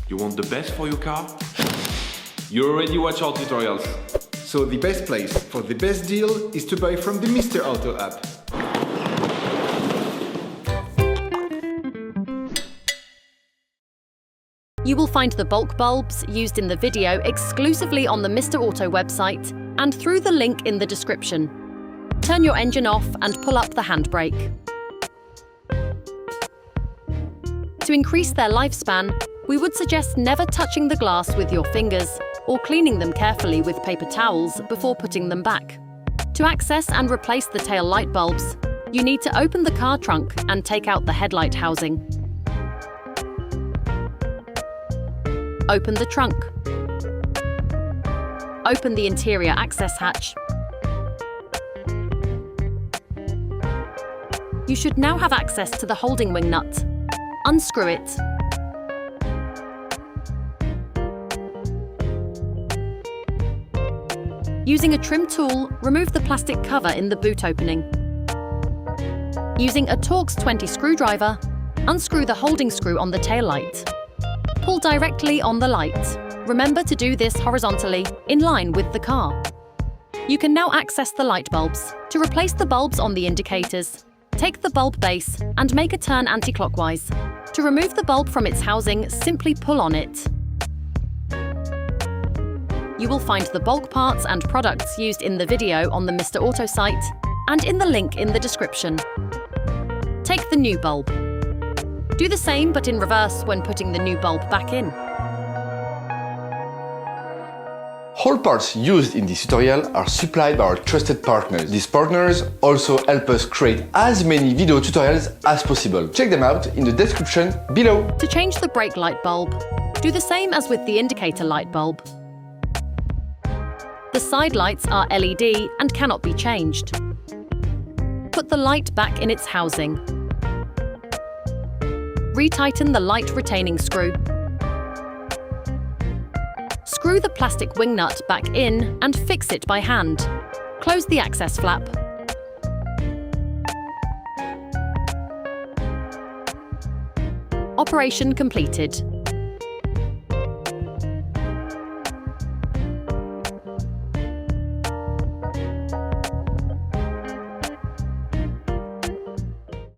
You want the best for your car? You already watch our tutorials. So the best place for the best deal is to buy from the Mr. Auto app. You will find the bulk bulbs used in the video exclusively on the Mr. Auto website and through the link in the description. Turn your engine off and pull up the handbrake. To increase their lifespan, we would suggest never touching the glass with your fingers or cleaning them carefully with paper towels before putting them back. To access and replace the tail light bulbs, you need to open the car trunk and take out the headlight housing. Open the trunk. Open the interior access hatch. You should now have access to the holding wing nut. Unscrew it. Using a trim tool, remove the plastic cover in the boot opening. Using a Torx T20 screwdriver, unscrew the holding screw on the taillight. Pull directly on the light. Remember to do this horizontally, in line with the car. You can now access the light bulbs. To replace the bulbs on the indicators, take the bulb base and make a turn anti-clockwise. To remove the bulb from its housing, simply pull on it. You will find the bulk parts and products used in the video on the Mr. Auto site and in the link in the description. Take the new bulb. Do the same but in reverse when putting the new bulb back in. All parts used in this tutorial are supplied by our trusted partners. These partners also help us create as many video tutorials as possible. Check them out in the description below. To change the brake light bulb, do the same as with the indicator light bulb. The side lights are LED and cannot be changed. Put the light back in its housing. Retighten the light retaining screw. Screw the plastic wing nut back in and fix it by hand. Close the access flap. Operation completed.